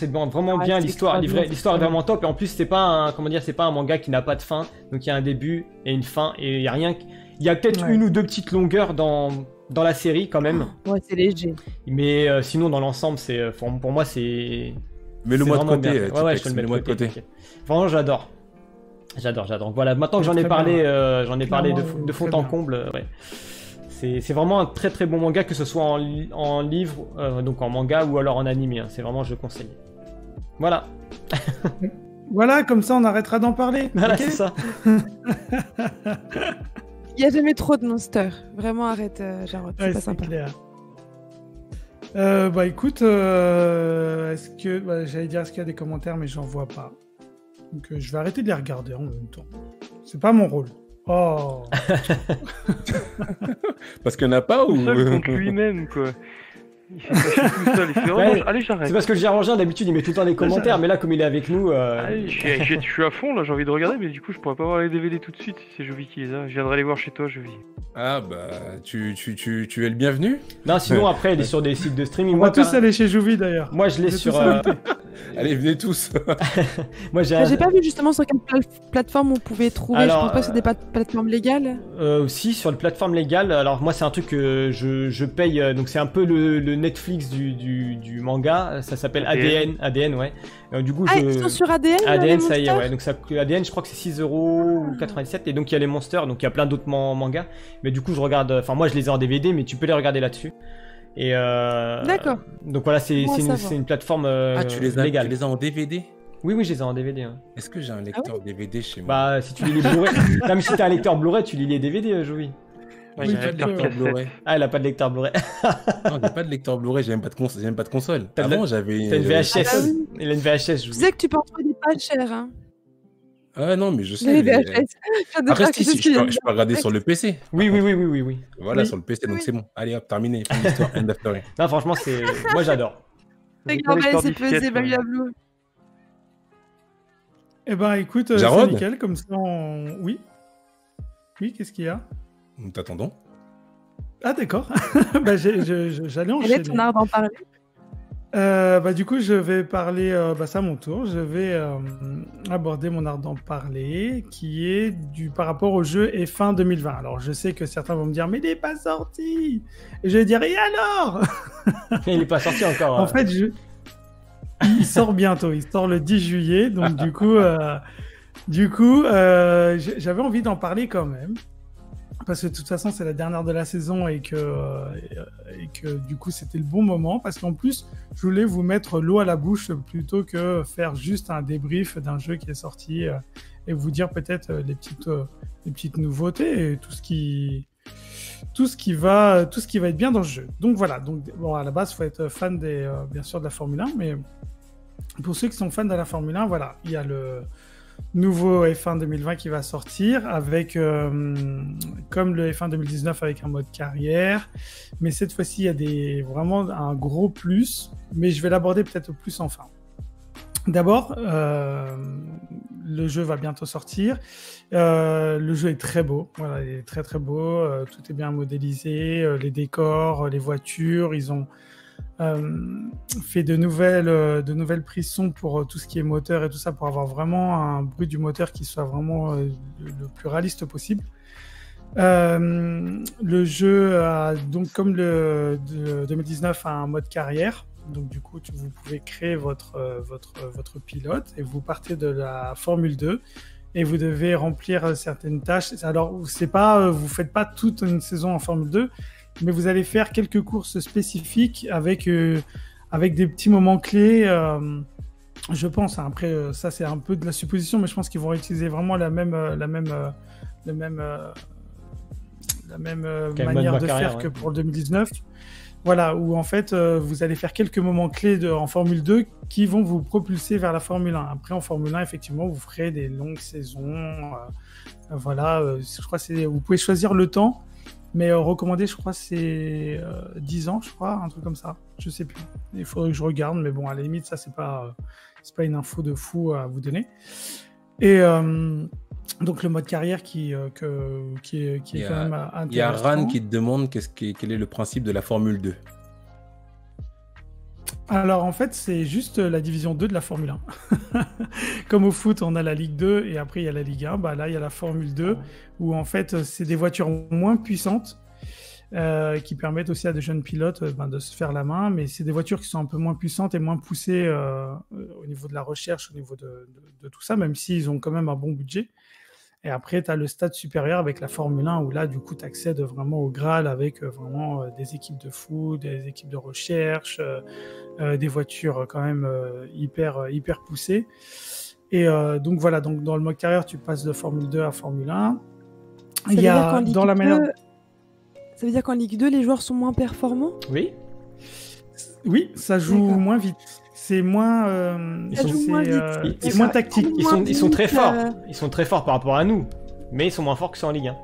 bien. L'histoire est vraiment top. Et en plus, c'est pas un manga qui n'a pas de fin. Donc il y a un début et une fin, et il y a rien. Il y a peut-être une ou deux petites longueurs dans la série quand même. Ouais, c'est léger. Mais sinon, dans l'ensemble, pour moi, c'est. Mets-le-moi de côté. Ouais, je te le mets de côté. Vraiment, j'adore. Voilà, maintenant que j'en ai parlé, de fond en comble. Ouais. C'est vraiment un très très bon manga, que ce soit en livre, donc en manga, ou alors en animé. Hein. C'est vraiment, je conseille. Voilà. Voilà, comme ça on arrêtera d'en parler. Voilà, okay, c'est ça. Il n'y a jamais trop de monsters. Vraiment, arrête, Jarod. C'est pas sympa. Clair. Écoute, j'allais dire, est-ce qu'il y a des commentaires, mais j'en vois pas. Donc je vais arrêter de les regarder en même temps. C'est pas mon rôle. Oh. Parce qu'il n'y en a pas, ou seul contre lui-même, quoi. Il s'est fâché tout seul. Il fait allez, j'arrête. C'est parce que le Gérangien, d'habitude, il met tout le temps des commentaires, mais là, comme il est avec nous. Allez, je suis à fond là, j'ai envie de regarder, mais du coup, je pourrais pas voir les DVD tout de suite si c'est Jovi qui les a. Je viendrai les voir chez toi, Jovi. Ah bah, tu es le bienvenu. Non, sinon, après, il est sur des sites de streaming. On va tous aller chez Jovi d'ailleurs. Moi, je l'ai sur. Allez, venez tous. Moi, j'ai pas vu justement sur quelle plateforme on pouvait trouver. Alors, je pense pas que c'est des plateformes légales. Si, sur les plateformes légales. Alors moi, c'est un truc que je paye. Donc c'est un peu le Netflix du manga. Ça s'appelle ADN, ouais. Du coup, ils sont sur ADN. ADN, ça y est, ouais. Donc ADN, je crois que c'est 6,97 €. Et donc il y a les monsters. Donc il y a plein d'autres mangas. Mais du coup, je regarde. Enfin, moi, je les ai en DVD, mais tu peux les regarder là-dessus. Et d'accord. Donc voilà, c'est une plateforme légale. Tu les as en DVD? Oui, je les ai en DVD. Hein. Est-ce que j'ai un lecteur DVD chez moi? Bah, si tu lis les Blu-ray. Même si t'as un lecteur Blu-ray, tu lis les DVD, Joey. Ouais, j'ai un lecteur Blu-ray. Ah, elle a pas de lecteur Blu-ray. Non, j'ai pas de lecteur Blu-ray, j'ai même pas de console. Avant, j'avais. T'as une VHS. Il a une VHS, Tu sais que tu peux en trouver des pas chers, hein. Ah non, mais je sais. Après, si, je peux regarder sur le PC. Oui. Voilà, sur le PC, donc c'est bon. Allez hop, terminé. Fin d'histoire, end of story. Non, franchement, moi j'adore. C'est pesé, Blue. Eh ben, écoute, c'est nickel, comme ça, Oui, qu'est-ce qu'il y a? Nous t'attendons. Ah, d'accord. J'allais enchaîner. Quel est ton art d'en parler? Du coup, je vais parler, c'est à mon tour, je vais aborder mon art d'en parler, qui est par rapport au jeu F1 2020. Alors, je sais que certains vont me dire, mais il n'est pas sorti! Et je vais dire, et alors? Il n'est pas sorti encore. En fait, il sort bientôt, il sort le 10 juillet, donc du coup, j'avais envie d'en parler quand même. Parce que de toute façon, c'est la dernière de la saison et que du coup, c'était le bon moment. Parce qu'en plus, je voulais vous mettre l'eau à la bouche plutôt que faire juste un débrief d'un jeu qui est sorti et vous dire peut-être les petites nouveautés et tout ce qui va être bien dans le jeu. Donc voilà. Donc bon, à la base, il faut être fan bien sûr de la Formule 1, mais pour ceux qui sont fans de la Formule 1, voilà, il y a le nouveau F1 2020 qui va sortir avec comme le F1 2019 avec un mode carrière, mais cette fois-ci il y a vraiment un gros plus, mais je vais l'aborder peut-être plus en fin. D'abord, le jeu va bientôt sortir. Le jeu est très beau, voilà, il est très très beau, tout est bien modélisé, les décors, les voitures, ils ont fait de nouvelles prises son pour tout ce qui est moteur et tout ça, pour avoir vraiment un bruit du moteur qui soit vraiment le plus réaliste possible. Le jeu a donc, comme le 2019, a un mode carrière. Donc du coup, vous pouvez créer votre pilote et vous partez de la Formule 2 et vous devez remplir certaines tâches. Alors, vous faites pas toute une saison en Formule 2. mais vous allez faire quelques courses spécifiques avec des petits moments clés. Je pense, hein. Après, ça c'est un peu de la supposition, mais je pense qu'ils vont utiliser vraiment la même manière de faire que pour le 2019. Voilà, où en fait, vous allez faire quelques moments clés en Formule 2 qui vont vous propulser vers la Formule 1. Après, en Formule 1, effectivement, vous ferez des longues saisons. Voilà, je crois que vous pouvez choisir le temps, mais recommandé, je crois, c'est 10 ans, je crois, un truc comme ça. Je sais plus. Il faudrait que je regarde, mais bon, à la limite, ça, c'est pas une info de fou à vous donner. Et donc, le mode carrière qui est quand même intéressant. Il y a Ran qui te demande quel est le principe de la Formule 2. Alors, en fait, c'est juste la division 2 de la Formule 1. Comme au foot, on a la Ligue 2 et après, il y a la Ligue 1. Bah, là, il y a la Formule 2 où, en fait, c'est des voitures moins puissantes qui permettent aussi à de jeunes pilotes de se faire la main. Mais c'est des voitures qui sont un peu moins puissantes et moins poussées au niveau de la recherche, au niveau de tout ça, même s'ils ont quand même un bon budget. Et après, tu as le stade supérieur avec la Formule 1 où là, du coup, tu accèdes vraiment au Graal avec vraiment des équipes de foot, des équipes de recherche, des voitures quand même hyper poussées. Et donc voilà, donc dans le mode carrière, tu passes de Formule 2 à Formule 1. Il y a dans la manière... Ça veut dire qu'en Ligue 2, les joueurs sont moins performants? Oui. Oui, ça joue moins vite. C'est moins, c'est moins tactique. Ils sont très forts. Ils sont très forts par rapport à nous, mais ils sont moins forts que ceux en Ligue 1.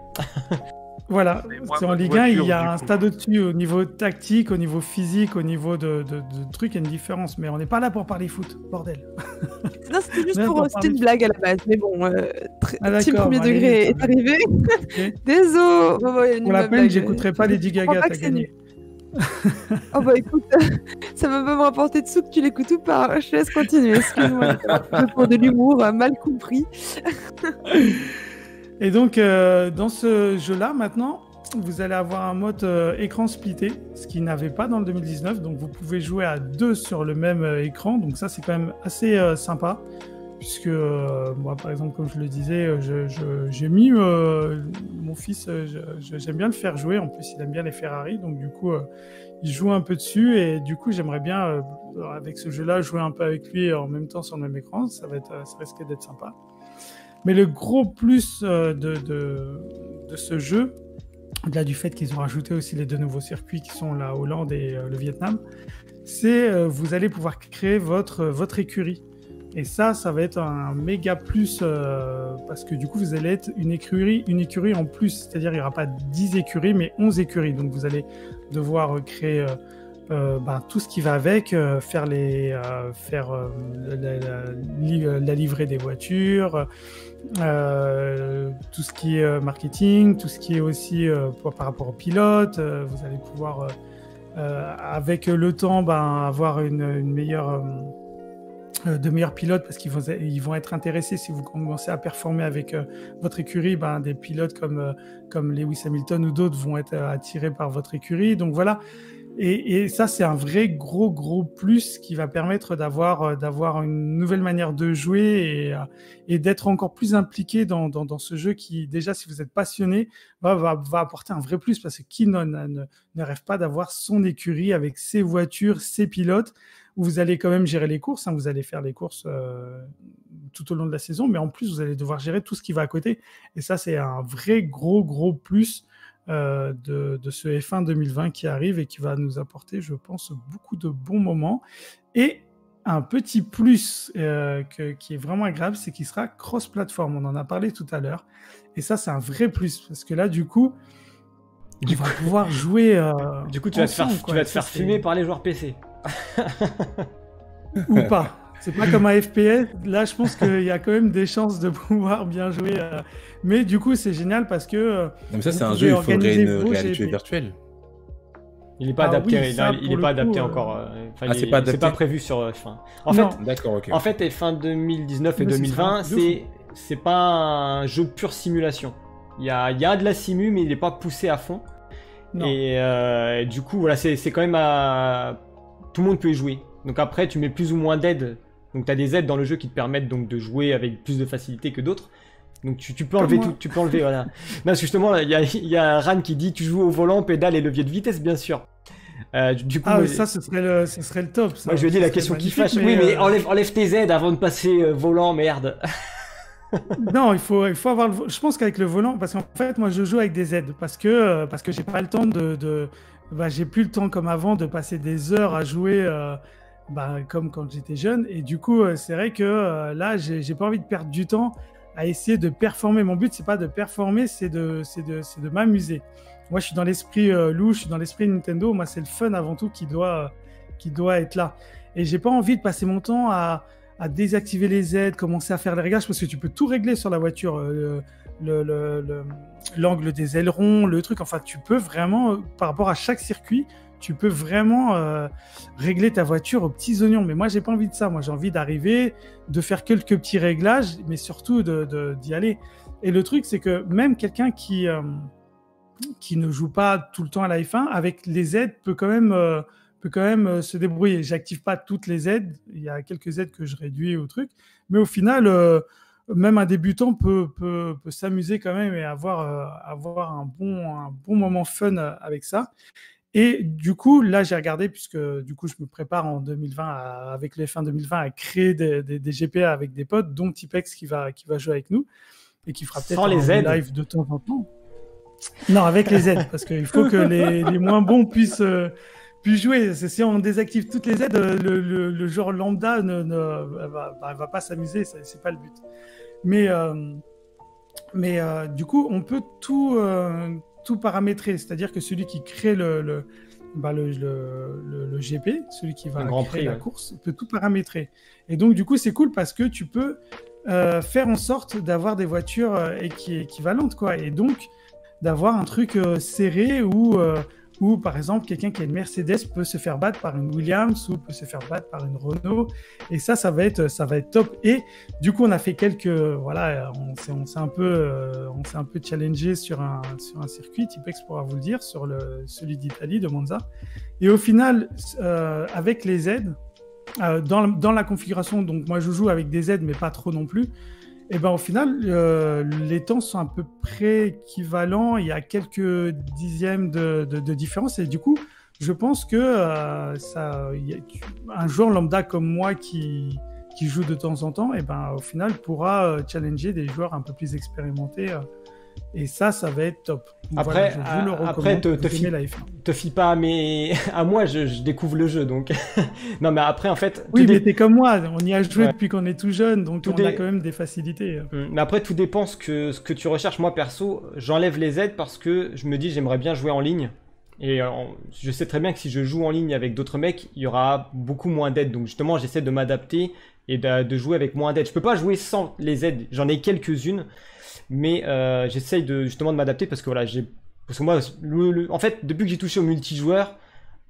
Voilà, c'est en Ligue 1, il y a un stade au-dessus au niveau tactique, au niveau physique, au niveau de trucs, il y a une différence. Mais on n'est pas là pour parler foot, bordel. Non, c'était juste c'était une blague à la base. Mais bon, team premier degré est arrivé. Okay. Désolé. Pour la peine, j'écouterai pas Lady Gaga, t'as gagné. Oh bah écoute, ça va pas me rapporter de sous que tu l'écoutes ou pas. Je te laisse continuer, excuse-moi. Pour de l'humour, mal compris. Et donc, dans ce jeu-là, maintenant, vous allez avoir un mode écran splitté, ce qu'il n'avait pas dans le 2019. Donc, vous pouvez jouer à 2 sur le même écran. Donc, ça, c'est quand même assez sympa. Puisque, moi, par exemple, comme je le disais, j'ai mis mon fils, j'aime bien le faire jouer. En plus, il aime bien les Ferrari. Donc, du coup, il joue un peu dessus. Et du coup, j'aimerais bien, avec ce jeu-là, jouer un peu avec lui en même temps sur le même écran. Ça risque d'être sympa. Mais le gros plus de ce jeu, au-delà du fait qu'ils ont rajouté aussi les 2 nouveaux circuits qui sont la Hollande et le Vietnam, c'est vous allez pouvoir créer votre écurie. Et ça va être un méga plus parce que du coup, vous allez être une écurie en plus. C'est-à-dire, il n'y aura pas 10 écuries, mais 11 écuries. Donc, vous allez devoir créer tout ce qui va avec, faire la livrée des voitures, tout ce qui est marketing, tout ce qui est aussi par rapport aux pilotes. Vous allez pouvoir, avec le temps, avoir une meilleure... de meilleurs pilotes parce qu'ils vont être intéressés si vous commencez à performer avec votre écurie, des pilotes comme Lewis Hamilton ou d'autres vont être attirés par votre écurie. Donc voilà, et ça c'est un vrai gros plus qui va permettre d'avoir une nouvelle manière de jouer et d'être encore plus impliqué dans ce jeu qui déjà, si vous êtes passionné, va apporter un vrai plus parce que qui ne rêve pas d'avoir son écurie avec ses voitures, ses pilotes, où vous allez quand même gérer les courses, vous allez faire les courses tout au long de la saison, mais en plus, vous allez devoir gérer tout ce qui va à côté. Et ça, c'est un vrai gros plus de ce F1 2020 qui arrive et qui va nous apporter, je pense, beaucoup de bons moments. Et un petit plus qui est vraiment agréable, c'est qu'il sera cross-platform. On en a parlé tout à l'heure. Et ça, c'est un vrai plus, parce que là, du coup, on va pouvoir jouer du coup, tu vas te faire fumer par les joueurs PC. Ou pas. C'est pas comme un FPS. Là, je pense qu'il y a quand même des chances de pouvoir bien jouer. Mais du coup, c'est génial parce que... mais ça, c'est un jeu, il faudrait une réalité virtuelle. Il n'est pas adapté, il n'est pas adapté encore. C'est pas prévu sur F1. En fait, F1 2019 et 2020, c'est pas un jeu pure simulation. Il y a de la simu, mais il n'est pas poussé à fond. Non. Et du coup, voilà, c'est quand même tout le monde peut y jouer. Donc après, tu mets plus ou moins d'aides. Donc tu as des aides dans le jeu qui te permettent donc de jouer avec plus de facilité que d'autres. Donc tu peux enlever tout, tu peux enlever, voilà. Non, parce que justement, il y a Ran qui dit tu joues au volant, pédale et levier de vitesse, bien sûr. Du coup, ça, ce serait le top. Ça. Moi, je lui ai dit la question qui fâche. Oui, mais enlève tes aides avant de passer volant, merde. Non, il faut avoir je pense qu'avec le volant, parce qu'en fait, moi, je joue avec des aides parce que j'ai pas le temps j'ai plus le temps comme avant de passer des heures à jouer comme quand j'étais jeune. Et du coup, c'est vrai que là, j'ai pas envie de perdre du temps à essayer de performer. Mon but, c'est pas de performer, c'est de m'amuser. Moi, je suis dans l'esprit louche, je suis dans l'esprit Nintendo. Moi, c'est le fun avant tout qui doit être là. Et j'ai pas envie de passer mon temps à désactiver les aides, commencer à faire les réglages, parce que tu peux tout régler sur la voiture, l'angle des ailerons, le truc. Enfin, tu peux vraiment, par rapport à chaque circuit, tu peux vraiment régler ta voiture aux petits oignons. Mais moi, j'ai pas envie de ça. Moi, j'ai envie d'arriver, de faire quelques petits réglages, mais surtout d'y aller. Et le truc, c'est que même quelqu'un qui ne joue pas tout le temps à la F1, avec les aides, peut quand même se débrouiller. J'active pas toutes les aides. Il y a quelques aides que je réduis au truc. Mais au final, même un débutant peut s'amuser quand même et avoir un bon moment fun avec ça. Et du coup, là, j'ai regardé, puisque du coup, je me prépare en 2020, avec le F1 2020, à créer des GPA avec des potes, dont Tipex qui va jouer avec nous et qui fera peut-être un live de temps en temps. Non, avec les aides, parce qu'il faut que les moins bons puissent jouer. Si on désactive toutes les aides, le joueur lambda va pas s'amuser, c'est pas le but. Mais du coup, on peut tout paramétrer, c'est-à-dire que celui qui crée le GP, celui qui va créer la course, peut tout paramétrer. Et donc, du coup, c'est cool parce que tu peux faire en sorte d'avoir des voitures équivalentes, quoi. Et donc, d'avoir un truc serré où, par exemple, quelqu'un qui a une Mercedes peut se faire battre par une Williams ou peut se faire battre par une Renault. Et ça va être top. Et du coup, on a fait on s'est un peu challengé sur un circuit, Tipex pourra vous le dire, sur celui d'Italie, de Monza. Et au final, avec les aides, dans la configuration, donc moi je joue avec des aides, mais pas trop non plus. Et ben au final, les temps sont à peu près équivalents. Il y a quelques dixièmes de différence. Et du coup, je pense que un joueur lambda comme moi qui joue de temps en temps, et ben au final pourra challenger des joueurs un peu plus expérimentés. Et ça va être top. Donc après, je vous le recommande. Te fie pas à moi, je découvre le jeu, donc. Non, mais après, en fait. Oui, mais t'es comme moi, on y a joué depuis qu'on est tout jeune, donc on a quand même des facilités. Mais après, tout dépend ce que tu recherches. Moi, perso, j'enlève les aides parce que je me dis, j'aimerais bien jouer en ligne. Et je sais très bien que si je joue en ligne avec d'autres mecs, il y aura beaucoup moins d'aides. Donc, justement, j'essaie de m'adapter et de jouer avec moins d'aides. Je peux pas jouer sans les aides, j'en ai quelques-unes. Mais j'essaye justement de m'adapter parce que voilà, parce que moi, en fait, depuis que j'ai touché au multijoueur,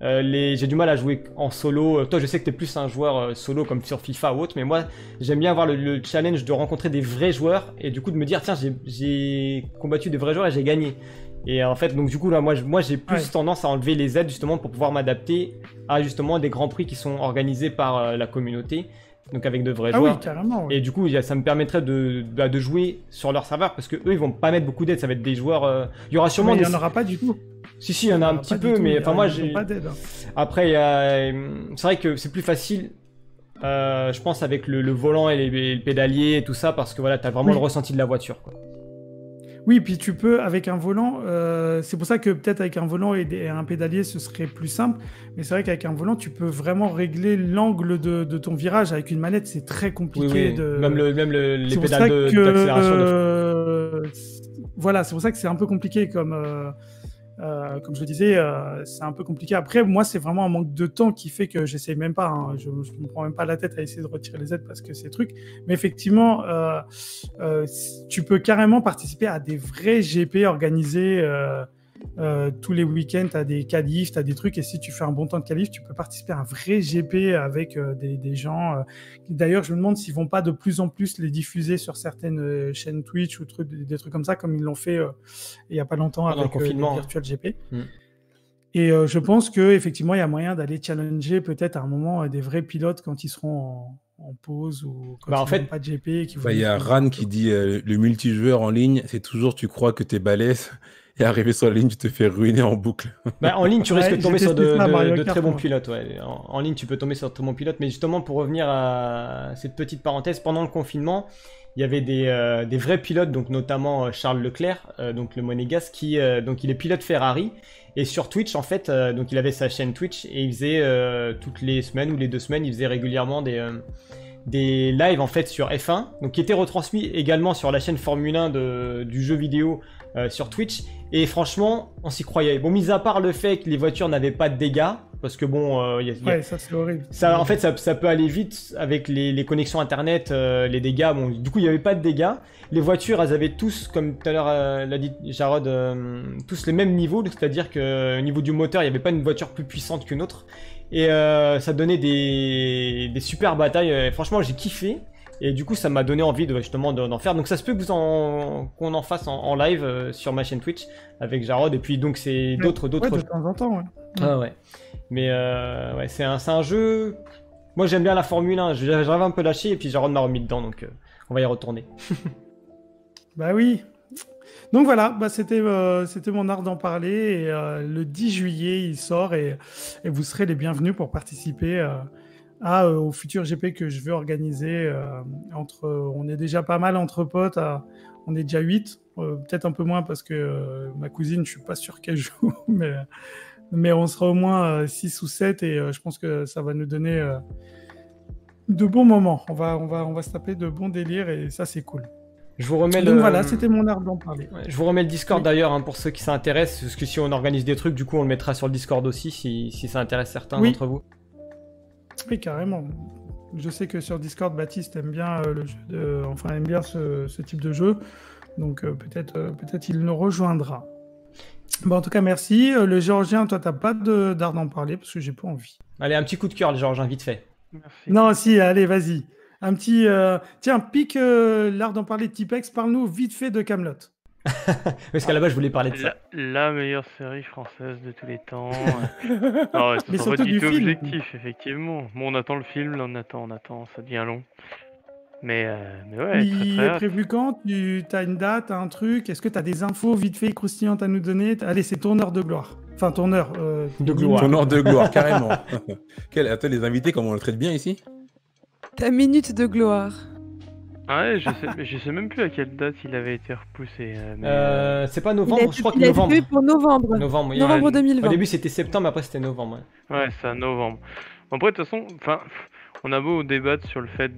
j'ai du mal à jouer en solo. Toi, je sais que t'es plus un joueur solo comme sur FIFA ou autre, mais moi, j'aime bien avoir le challenge de rencontrer des vrais joueurs et du coup de me dire, tiens, j'ai combattu des vrais joueurs et j'ai gagné. Et en fait, donc du coup là, moi j'ai plus tendance à enlever les aides justement pour pouvoir m'adapter à justement des grands prix qui sont organisés par la communauté. Donc avec de vrais joueurs. Oui, carrément, ouais. Et du coup, ça me permettrait de jouer sur leur serveur parce que eux, ils vont pas mettre beaucoup d'aide. Ça va être des joueurs. Il y aura sûrement. Il y en aura pas du tout. Si, il y en a un petit peu, mais enfin moi j'ai. Pas d'aide. Après, c'est vrai que c'est plus facile. Je pense avec le volant et le pédalier et tout ça parce que voilà, t'as vraiment le ressenti de la voiture, quoi. Oui, puis tu peux, avec un volant, c'est pour ça que peut-être avec un volant et un pédalier, ce serait plus simple. Mais c'est vrai qu'avec un volant, tu peux vraiment régler l'angle de ton virage. Avec une manette, c'est très compliqué. Oui. Même les pédales d'accélération. Voilà, c'est pour ça que c'est un peu compliqué comme je le disais, c'est un peu compliqué. Après, moi, c'est vraiment un manque de temps qui fait que j'essaye même pas. Hein, je me prends même pas la tête à essayer de retirer les aides parce que c'est truc. Mais effectivement, tu peux carrément participer à des vrais GP organisés tous les week-ends. T'as des qualifs, t'as des trucs. Et si tu fais un bon temps de qualif, tu peux participer à un vrai GP avec des gens. D'ailleurs, je me demande s'ils vont pas de plus en plus les diffuser sur certaines chaînes Twitch ou des trucs comme ça, comme ils l'ont fait il y a pas longtemps avec le Virtual GP. Et je pense que effectivement, il y a moyen d'aller challenger peut-être à un moment des vrais pilotes quand ils seront en pause ou quand Bah, en ils fait, n'ont pas de GP et qu'ils Bah, il y a Ran qui dit le multijoueur en ligne, c'est toujours tu crois que t'es balèze et arrivé sur la ligne, tu te fais ruiner en boucle. Bah, en ligne, tu risques Ouais, de tomber j'ai sur testé ça à Mario de Kart, très bons moi. pilotes. Ouais. En ligne, tu peux tomber sur de très bons pilotes. Mais justement, pour revenir à cette petite parenthèse, pendant le confinement, il y avait des vrais pilotes, donc notamment Charles Leclerc, donc le monégasque, donc il est pilote Ferrari. Et sur Twitch, en fait, donc il avait sa chaîne Twitch et il faisait toutes les semaines ou les 2 semaines, il faisait régulièrement des lives en fait sur F1, donc qui étaient retransmis également sur la chaîne Formule 1 du jeu vidéo sur Twitch. Et franchement, on s'y croyait. Bon, mis à part le fait que les voitures n'avaient pas de dégâts, parce que bon, Ouais, ça c'est horrible. ça, en fait, ça peut aller vite avec les connexions internet, les dégâts. Bon, du coup, il n'y avait pas de dégâts. Les voitures, elles avaient tous, comme tout à l'heure l'a dit Jarod, tous les mêmes niveaux. C'est-à-dire qu'au niveau du moteur, il n'y avait pas une voiture plus puissante qu'une autre. Et ça donnait des super batailles. Franchement, j'ai kiffé. Et du coup, ça m'a donné envie justement d'en faire. Donc ça se peut qu'on en fasse en live sur ma chaîne Twitch avec Jarod. Et puis donc c'est d'autres... Ouais, de temps en temps, ouais. Ah ouais. Mais ouais, c'est un jeu... Moi j'aime bien la Formule 1, j'avais un peu lâché et puis Jarod m'a remis dedans, donc on va y retourner. Bah oui. Donc voilà, bah c'était mon art d'en parler. Et, le 10 juillet, il sort et vous serez les bienvenus pour participer au futur GP que je veux organiser. On est déjà pas mal entre potes, on est déjà 8, peut-être un peu moins parce que ma cousine, je suis pas sûr qu'elle joue, mais on sera au moins 6 ou 7 et je pense que ça va nous donner de bons moments. On va se taper de bons délires et ça c'est cool. Je vous remets Donc voilà, c'était mon art d'en parler. Ouais, je vous remets le Discord Oui. d'ailleurs, hein, pour ceux qui s'intéressent, parce que si on organise des trucs, du coup on le mettra sur le Discord aussi, si ça intéresse certains Oui. d'entre vous. Oui, carrément. Je sais que sur Discord, Baptiste aime bien le jeu aime bien ce type de jeu. Donc peut-être il nous rejoindra. Bon, en tout cas, merci. Le Géorgien, toi, t'as pas d'art d'en parler parce que j'ai pas envie. Allez, un petit coup de cœur, Georges, hein, vite fait. Merci. Non, si, allez, vas-y. Un petit. Tiens, pique l'art d'en parler de Tipex. Parle-nous vite fait de Kaamelott. Parce qu'à la base, je voulais parler de ça. La meilleure série française de tous les temps. Non, Mais c'est pas surtout du du tout film. objectif, effectivement. Bon, on attend le film, là, on attend, ça devient long. Mais ouais, très Il très est hâte. prévu quand? T'as une date, un truc? Est-ce que t'as des infos vite fait croustillantes à nous donner? Allez, c'est ton heure de gloire. Enfin, ton heure. De gloire. Ton ordre de gloire, carrément. Attends, les invités, comment on le traite bien ici? Ta minute de gloire. Ah ouais, je sais même plus à quelle date il avait été repoussé. Mais, C'est pas Il novembre, je crois que a été novembre. prévu pour novembre. Novembre, oui. Novembre Ouais, 2020. Au début c'était septembre, après c'était novembre. Ouais. ouais, c'est à novembre. Après, de toute façon, on a beau débattre sur le fait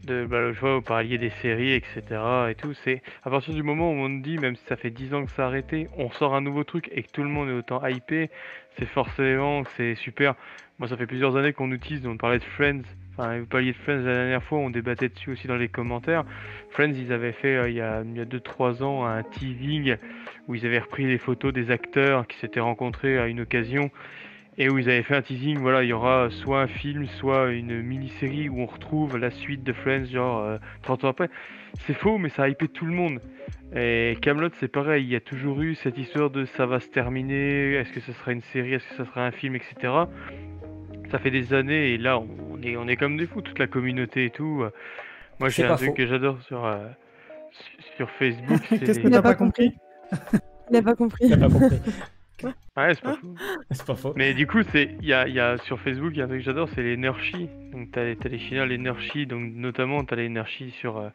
je vois, vous parliez des séries, etc. et tout, c'est à partir du moment où on dit, même si ça fait 10 ans que ça a arrêté, on sort un nouveau truc et que tout le monde est autant hypé, c'est forcément que c'est super. Moi, ça fait plusieurs années qu'on utilise, on parlait de Friends, enfin, vous parliez de Friends la dernière fois, on débattait dessus aussi dans les commentaires. Friends, ils avaient fait il y a 2-3 ans un teasing où ils avaient repris les photos des acteurs qui s'étaient rencontrés à une occasion. Et où ils avaient fait un teasing, voilà, il y aura soit un film, soit une mini-série où on retrouve la suite de Friends, genre 30 ans après. C'est faux, mais ça a hypé tout le monde. Et Kaamelott, c'est pareil, il y a toujours eu cette histoire de ça va se terminer, est-ce que ce sera une série, est-ce que ça sera un film, etc. Ça fait des années, et là, on est comme des fous, toute la communauté et tout. Moi, C'est j'ai pas un truc faux. que j'adore sur Facebook. c'est Qu'est-ce que les- t'as pas compris? Il n'a pas compris. T'as pas compris. Ouais, c'est pas fou. C'est pas faux. Mais du coup, il y a sur Facebook, il y a un truc que j'adore, c'est les Nerchi. Donc t'as les Chinois, les Nerchi, donc notamment t'as les Nerchi sur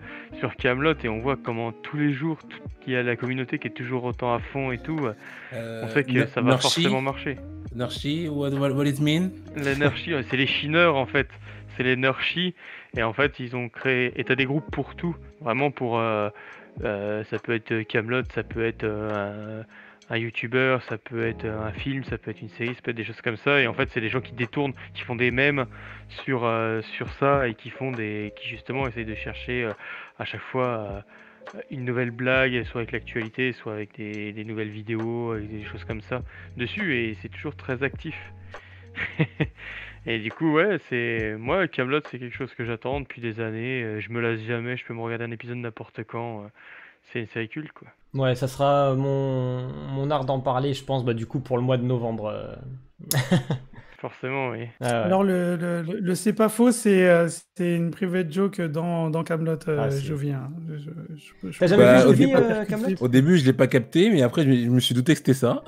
Kaamelott et on voit comment tous les jours, il y a la communauté qui est toujours autant à fond et tout. On sait que ça va forcément marcher. Narchi, what it mean? Les Nerchi, c'est les Chineurs en fait. C'est les Nerchi et en fait ils ont créé. Et t'as des groupes pour tout, vraiment pour. Ça peut être Kaamelott, ça peut être un youtubeur, ça peut être un film, ça peut être une série, ça peut être des choses comme ça. Et en fait, c'est des gens qui détournent, qui font des mèmes sur ça et qui justement essayent de chercher à chaque fois une nouvelle blague, soit avec l'actualité, soit avec des nouvelles vidéos, avec des choses comme ça dessus. Et c'est toujours très actif. Et du coup, ouais, moi, Kaamelott, c'est quelque chose que j'attends depuis des années. Je me lasse jamais, je peux me regarder un épisode n'importe quand. C'est une série culte, quoi. Ouais, ça sera mon art d'en parler, je pense, du coup, pour le mois de novembre. Forcément, oui. Ah ouais. Alors, le c'est pas faux, c'est une private joke dans Kaamelott, Jovi. Hein. T'as jamais Bah, vu au Jovi, début- Kaamelott? Au début, je l'ai pas capté, mais après, je me suis douté que c'était ça.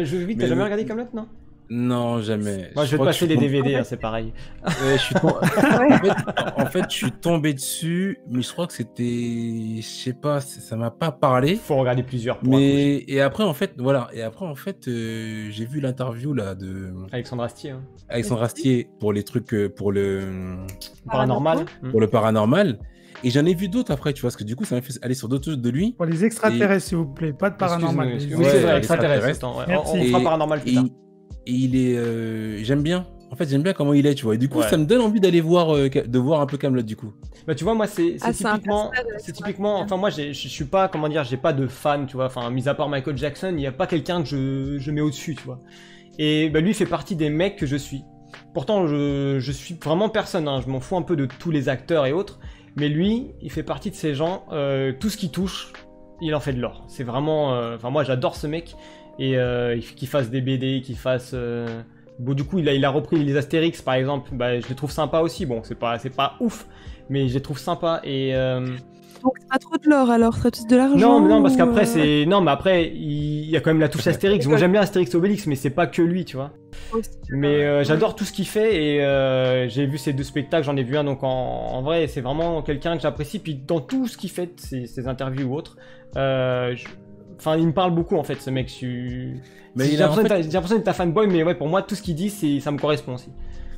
Jovi, t'as Mais- jamais regardé Kaamelott, non? Non, jamais. Moi, je vais te crois que passer je les suis DVD, hein, c'est pareil. Ouais, en fait, je suis tombé dessus, mais je crois que c'était, je sais pas, ça m'a pas parlé. Faut regarder plusieurs pour accrocher. Mais et après en fait, voilà, j'ai vu l'interview là de Alexandre Astier, hein. Alexandre Astier pour les trucs Paranormal. pour le paranormal. Et j'en ai vu d'autres après, tu vois, parce que du coup, ça m'a fait aller sur d'autres choses de lui. Pour les extraterrestres, s'il vous plaît, pas de paranormal. Excuse-nous, Ouais, oui, c'est vrai, les extraterrestre. extraterrestres. Attends, ouais. On Merci. fera paranormal plus Et, tard. et il est, j'aime bien. En fait, j'aime bien comment il est, tu vois. Et du coup, Ouais. ça me donne envie d'aller voir, de voir un peu Kaamelott, du coup. Bah tu vois, moi c'est Ah, c'est un typiquement, personnage, c'est ouais. typiquement, enfin moi je suis pas, comment dire, j'ai pas de fan, tu vois, enfin mis à part Michael Jackson, il y a pas quelqu'un que je mets au-dessus, tu vois. Et bah lui fait partie des mecs que je suis. Pourtant je suis vraiment personne, hein, je m'en fous un peu de tous les acteurs et autres, mais lui, il fait partie de ces gens, tout ce qu'il touche, il en fait de l'or. C'est vraiment, enfin moi j'adore ce mec, et qu'il fasse des BD, qu'il fasse... Bon, du coup, il a repris les Astérix, par exemple. Bah, je les trouve sympas aussi. Bon, c'est pas ouf, mais je les trouve sympas. Et Donc c'est pas trop de l'or alors, ce serait plus de l'argent. non, parce ou, qu'après c'est non, mais après il y a quand même la touche Astérix. Moi, j'aime bien Astérix Obélix, mais c'est pas que lui, tu vois. aussi. Mais j'adore tout ce qu'il fait et j'ai vu ces deux spectacles. J'en ai vu un, donc en vrai, c'est vraiment quelqu'un que j'apprécie. Puis dans tout ce qu'il fait, ses interviews ou autres, enfin, il me parle beaucoup en fait, ce mec. Mais J'ai il a, en l'impression fait, d'être ta fanboy, mais ouais, pour moi, tout ce qu'il dit, ça me correspond aussi.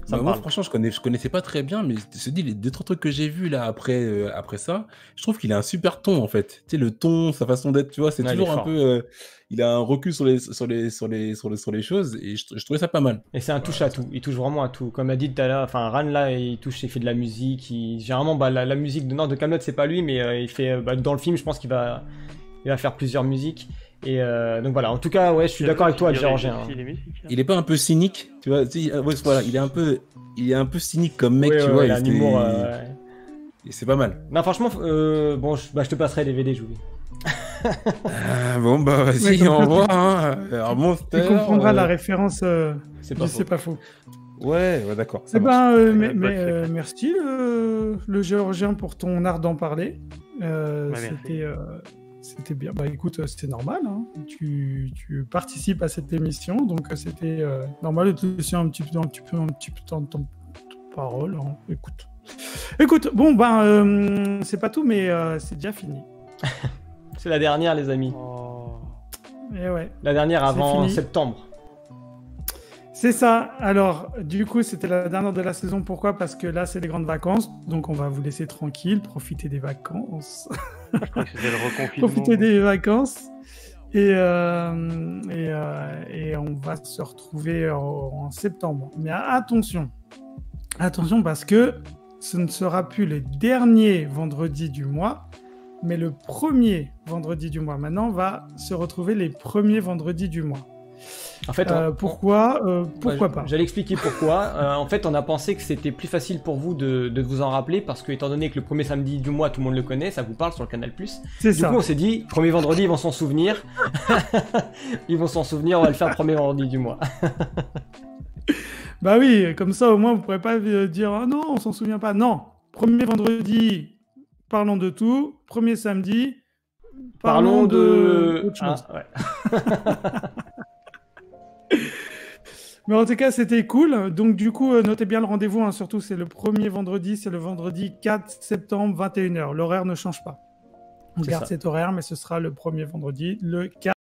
Ça me moi, parle. franchement, je connaissais pas très bien, mais je te dis, les 2-3 trucs que j'ai vus là après ça, je trouve qu'il a un super ton en fait. Tu sais, le ton, sa façon d'être, tu vois, c'est Ouais, il toujours est un fort. peu. Il a un recul sur les choses et je trouvais ça pas mal. Et c'est un touche à tout, il touche vraiment à tout. Comme a dit tout à l'heure, enfin Ran là, il fait de la musique. Généralement, bah, la musique de Kaamelott, c'est pas lui, mais il fait dans le film, je pense qu'il va faire plusieurs musiques. Et donc voilà, en tout cas, ouais, je suis d'accord avec toi, Géorgien. Hein. Il est pas un peu cynique, tu vois, ouais, voilà, il est un peu cynique comme mec, Ouais, tu ouais, vois. il a un humour. Ouais. Et c'est pas mal. Non, franchement, bon, je te passerai les DVD, Julie. Bon, bah, vas-y, Ouais, on voit, hein. Alors, Monster. Tu comprendras la référence. C'est Je pas sais faux. pas faux. Ouais, d'accord. ça Eh marche. ben, C'est pas très clair. merci le Géorgien pour ton art d'en parler. merci. C'était bien. Bah écoute, c'était normal. Hein. Tu participes à cette émission, donc c'était normal de te laisser un petit peu de ton parole. Hein. Écoute, bon ben c'est pas tout, mais c'est déjà fini. C'est la dernière, les amis. Oh. Et ouais. La dernière C'est avant fini. septembre. C'est ça. Alors, du coup, c'était la dernière de la saison. Pourquoi? Parce que là, c'est les grandes vacances. Donc, on va vous laisser tranquille, profiter des vacances. Je crois que c'était le reconfinement. Profiter des vacances. Et on va se retrouver en septembre. Mais attention. Attention, parce que ce ne sera plus le dernier vendredi du mois, mais le premier vendredi du mois. Maintenant, on va se retrouver les premiers vendredis du mois. En fait, Pourquoi pas? J'allais expliquer pourquoi. En fait, on a pensé que c'était plus facile pour vous de vous en rappeler parce que, étant donné que le premier samedi du mois, tout le monde le connaît, ça vous parle sur le Canal+. C'est Du ça. coup, on s'est dit, premier vendredi, ils vont s'en souvenir. Ils vont s'en souvenir, on va le faire le premier vendredi du mois. Bah oui, comme ça, au moins, vous pourrez pas dire « Ah non, on s'en souvient pas ». Non, premier vendredi, parlons de tout. Premier samedi, parlons de autre chose. Ah, ouais. Mais en tout cas, c'était cool. Donc, du coup, notez bien le rendez-vous. Hein. Surtout, c'est le premier vendredi. C'est le vendredi 4 septembre, 21h. L'horaire ne change pas. On C'est garde ça. cet horaire, mais ce sera le premier vendredi, le 4